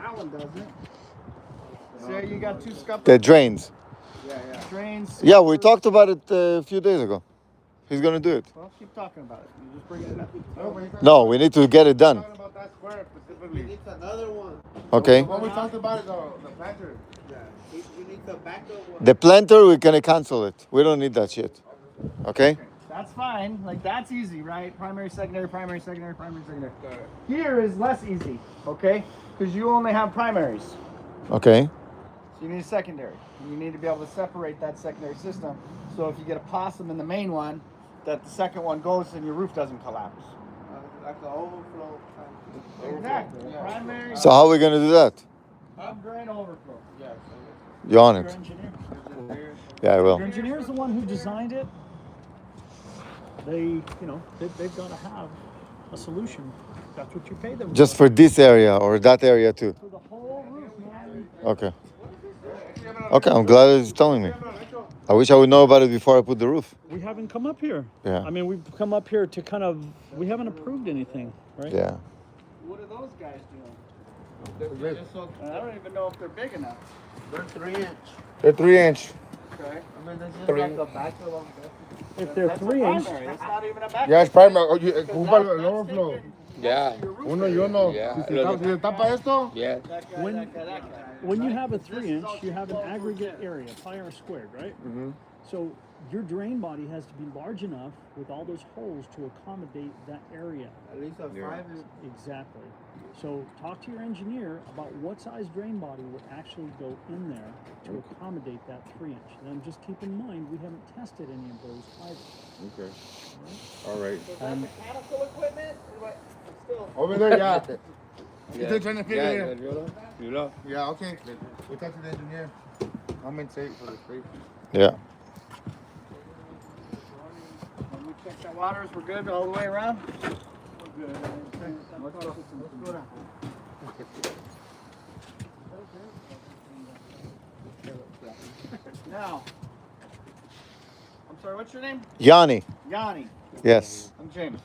That one doesn't. So you got 2 scuppers. The drains. Yeah. Drains. Yeah, we talked about it a few days ago. He's gonna do it. Well, keep talking about it. You just bringing it up. No, we need to get it done. Talking about that square specifically. We need another one. Okay. What we talked about is the planter. Yeah. We need the backup one. The planter, we're gonna cancel it. We don't need that shit. Okay? That's fine. Like, that's easy, right? Primary, secondary, primary, secondary, primary, secondary. Here is less easy, okay? Because you only have primaries. Okay. So you need a secondary. You need to be able to separate that secondary system. So if you get a possum in the main one, that the second one goes and your roof doesn't collapse. Like the overflow. Exactly. Primary. So how are we gonna do that? Drain overflow. Yeah. You on Your it? engineer. Yeah, I will. Your engineer is the one who designed it. They've got to have a solution. That's what you pay them. Just for this area or that area too? For the whole roof, man. Okay. Okay, I'm glad he's telling me. I wish I would know about it before I put the roof. We haven't come up here. Yeah. I mean, we've come up here to we haven't approved anything, right? Yeah. What are those guys doing? I don't even know if they're big enough. They're 3-inch. They're 3-inch. Okay. I mean, that's just Three. like a backup of If they're That's a 3-inch, primary. It's not even a back. Ya es primary. Oye, ocupa el overflow. Yeah. Uno y uno. Yeah. Si se tapa esto, Yeah. That guy, When- that guy, that guy. when you have a 3-inch, you have an aggregate area, pi r squared, right? Mm-hmm. So your drain body has to be large enough with all those holes to accommodate that area. at least a 5-inch. Exactly. So talk to your engineer about what size drain body would actually go in there to accommodate that 3-inch. And just keep in mind, we haven't tested any of those either. Okay. All right. Mechanical equipment? Still. Over there, yeah. Yeah. Still trying to figure Yeah, it out. you know. Yeah, okay. We talked to the engineer. I'm in safe for the space. Yeah. When we check that waters, we're good all the way around? We're good. Let's go down. Now, I'm sorry, what's your name? Yanni. Yanni. Yes. I'm James.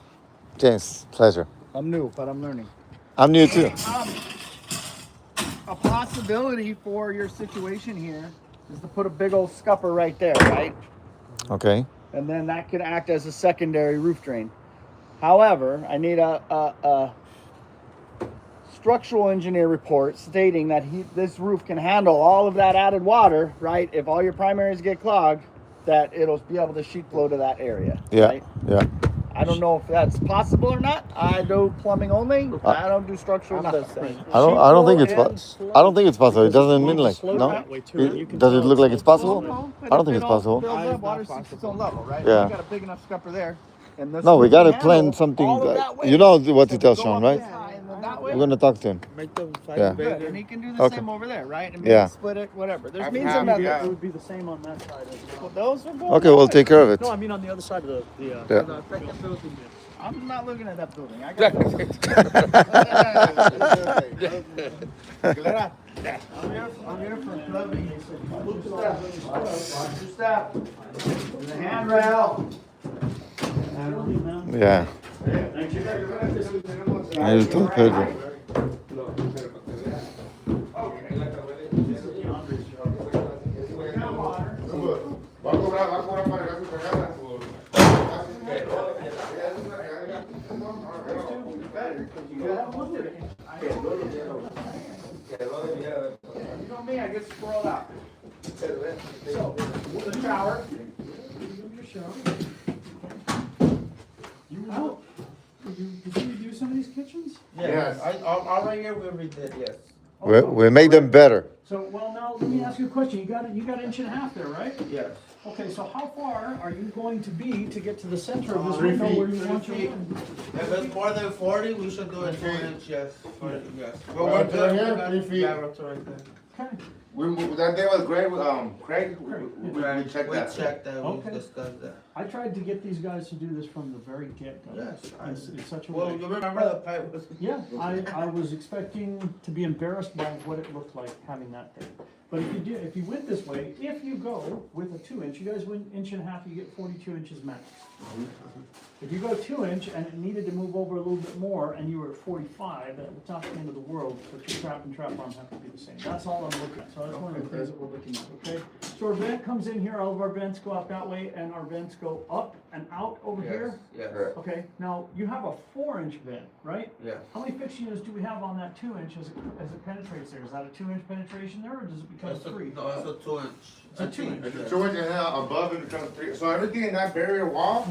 James, pleasure. I'm new, but I'm learning. I'm new too. A possibility for your situation here is to put a big old scupper right there, right? Okay. And then that could act as a secondary roof drain. However, I need a structural engineer report stating that this roof can handle all of that added water, right? If all your primaries get clogged, that it'll be able to sheet flow to that area. Yeah. Right? Yeah. I don't know if that's possible or not. I do plumbing only. I don't do structural I'm the nothing. same. I don't think it's Slope. I don't think it's possible. It doesn't mean Slope like slope that way, too, and you It, can does it tell look like it's possible? No, I don't think it's possible. Builds It's up, water not seeks its own level, right? Yeah. You got a big enough scupper there. And this No, we roof gotta can plan handle something all of like that weight. you know what to So tell go Sean, up right? this high and then that way. We're gonna talk to him. Make them Yeah. Good, and he can do the Okay. same over there, right? And Yeah. split it, whatever. There's I've means had and that. methods. It would be the same on that side as well. Well, those are going Okay, we'll take care of it. No, I mean on the other side of the Yeah. The second building. I'm not looking at that building. I got I'm here for plumbing. Watch your step. There's a handrail. Yeah. I just told Pedro. Va a cobrar para regar su cagada. You know me, I get squirreled out. So, the shower. Did you redo some of these kitchens? Yes. All right here we redid, yes. We make them better. So, well, now, let me ask you a question. You got an inch and a half there, right? Yes. Okay, so how far are you going to be to get to the center of this 3 window feet, where you 3 want your feet. room? If it's more than 40, we should do it 4-inch, yes. Yes. But Well, we're good. here, We got 3 feet. laboratory there. Okay. That day was great with Craig. We checked We that. checked that, Okay. we discussed that. I tried to get these guys to do this from the very get-go. Yes. In such a Well, way. you remember the pipe was. Yeah, I was expecting to be embarrassed by what it looked like having that there. But if you went this way, if you go with a 2 inch, you guys went 1.5 inches, you get 42 inches max. If you go 2 inch and it needed to move over a little bit more and you were at 45, that's not the end of the world, but your trap and trap arm have to be the same. That's all I'm looking at, so that's one of the things that we're looking at, okay? So our vent comes in here, all of our vents go out that way, and our vents go up and out over here. Yes. Okay, now, you have a 4-inch vent, right? Yeah. How many fixed units do we have on that 2 inch as it penetrates there? Is that a 2 inch penetration there, or does it become It's a, 3? no, it's a 2 inch. It's a 2 inch. It's a 2 inch and then above it becomes 3. So everything in that barrier wall,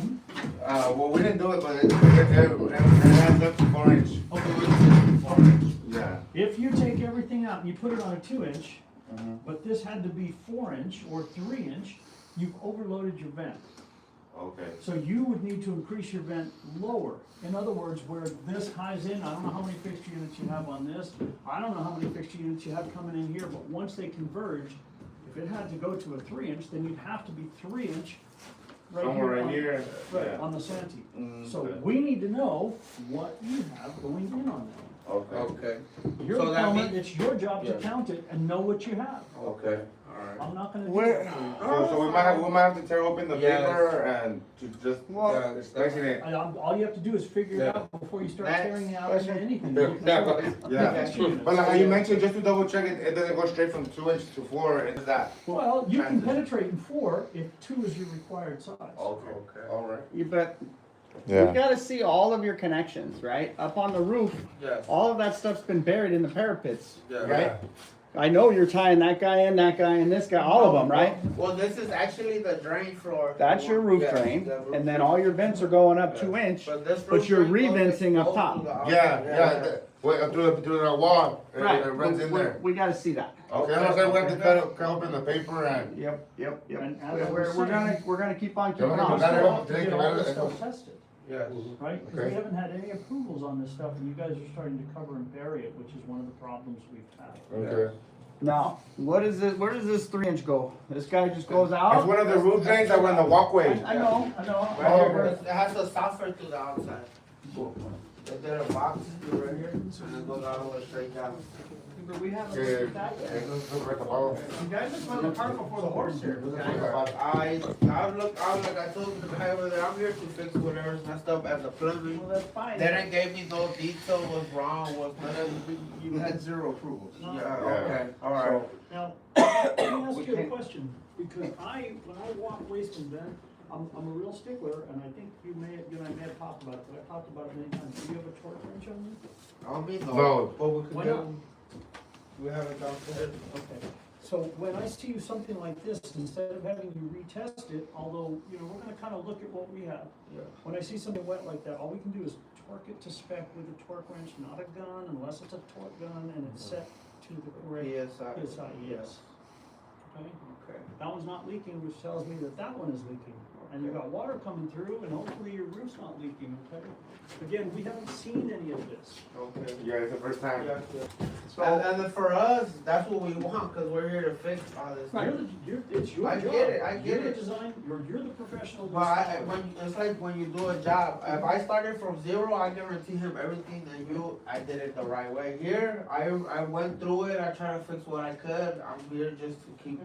well, we didn't do it, but it has up to 4 inch. Yeah. If you take everything out and you put it on a 2 inch, but this had to be 4 inch or 3 inch, you've overloaded your vent. Okay. So you would need to increase your vent lower. In other words, where this ties in, I don't know how many fixture units you have on this, I don't know how many fixture units you have coming in here, but once they converge, if it had to go to a 3 inch, then you'd have to be 3 inch right Somewhere here right on- here. Right, Yeah. on the Santee. So Okay. we need to know what you have going in on that. Okay. Okay. You're So the that plumber, means- it's your job to Yeah. count it and know what you have. Okay. Alright. I'm not gonna do Where- that for you. So we might have to tear open the Yes. paper and to just Yeah, mention it. All you have to do is figure it Yeah. out before you start Next tearing out into anything. Yeah, Yeah. Fixture units. But like how you mentioned, just to double check it, it doesn't go straight from 2 inch to 4. It's that. Well, you can Transition. penetrate in 4 if 2 is your required size. Okay. Alright. You bet. We Yeah. gotta see all of your connections, right? Up on the roof, Yes. all of that stuff's been buried in the parapets, Yeah. right? I know you're tying that guy in, and this guy, all of them, right? Well, this is actually the drain floor. That's your roof Yes, drain, the roof and then drain. all your vents are going up 2 inch. But but you're re-venting up top. Wait, through the wall, Right, it runs in there. we gotta see that. Okay, I'm saying we have to cut open the paper and. Yep. And as We're, I we're was we're gonna keep on keeping Yeah, We we're on. gonna- still have take to it get all out of this the- stuff tested, Yes. right? Because Okay. we haven't had any approvals on this stuff, and you guys are starting to cover and bury it, which is one of the problems we've had. Okay. Now, what is it, where does this 3 inch go? This guy just goes out? It's one of the roof drains that were in the walkway. I know. Right here. It has a software to the outside. They did a box right here, and it goes all the way straight down. But we haven't Yeah, looked at that yet. look right the bottom. You guys just went to the park before the horse here. I like I told the guy over there, I'm here to fix whatever's messed up as a plumbing. Well, that's fine. They didn't give me no detail, what's wrong, what's not. You had 0 approvals. Yeah, okay, alright. Now, let me ask We you a can't- question, because when I walk waste and vent, I'm a real stickler, and I think you and I may have talked about it, but I've talked about it many times. Do you have a torque wrench on you? I mean, No. no, but we Why could not? do, we have it downstairs. Okay, so when I see you something like this, instead of having you retest it, although, we're gonna kind of look at what we have. Yeah. When I see something wet like that, all we can do is torque it to spec with a torque wrench, not a gun, unless it's a torque gun and it's set to the correct PSI. PSI, yes. Okay, Okay. that one's not leaking, which tells me that that one is leaking. And you got water coming through, and hopefully your roof's not leaking, okay? Again, we haven't seen any of this. Okay. Yeah, it's the first time. Yeah, So, and then for us, that's what we want, cause we're here to fix all this. It's your I job. get it, I get You're the it. design, you're the professional. But it's like when you do a job, if I started from 0, I guarantee him everything, and I did it the right way. Here, I went through it, I tried to fix what I could, I'm here just to keep.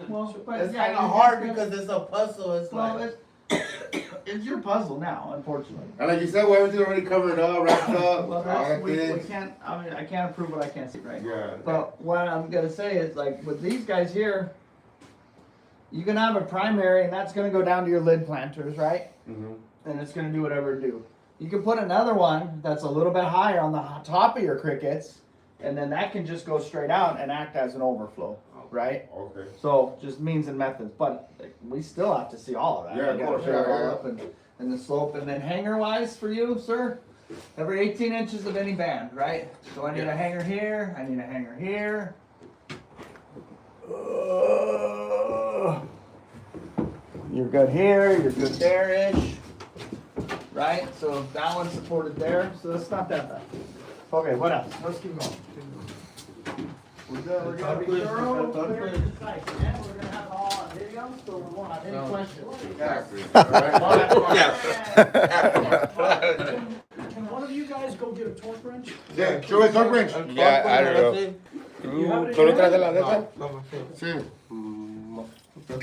well, but It's yeah, kinda you hard just- because it's a puzzle, it's Well, like. it's your puzzle now, unfortunately. And like you said, well, everything's already covered up, wrapped up, Well, all that's, that we things. can't, I can't approve what I can't see, right? Yeah. But what I'm gonna say is, like, with these guys here, you can have a primary, and that's gonna go down to your lid planters, right? Mhm. And it's gonna do whatever it do. You can put another one that's a little bit higher on the top of your crickets, and then that can just go straight out and act as an overflow, right? Okay. So, just means and methods, but like, we still have to see all of that. Yeah, We of gotta course, figure it yeah, all yeah. up and the slope, and then hanger wise for you, sir, every 18 inches of any band, right? So I need a hanger here, I need a hanger here. You're good here, you're good there-ish, right? So that one's supported there, so it's not that bad. Okay, what else? Let's keep going. We're good, we're gonna be thorough, clear, and concise, and we're gonna have it all on video, so we won't have any questions. Exactly. Can one of you guys go get a torque wrench? Yeah, sure, it's torque wrench. Yeah, I don't know. You have it in ¿Tú your no traes de hand? la de esa? No, my favorite. Sí.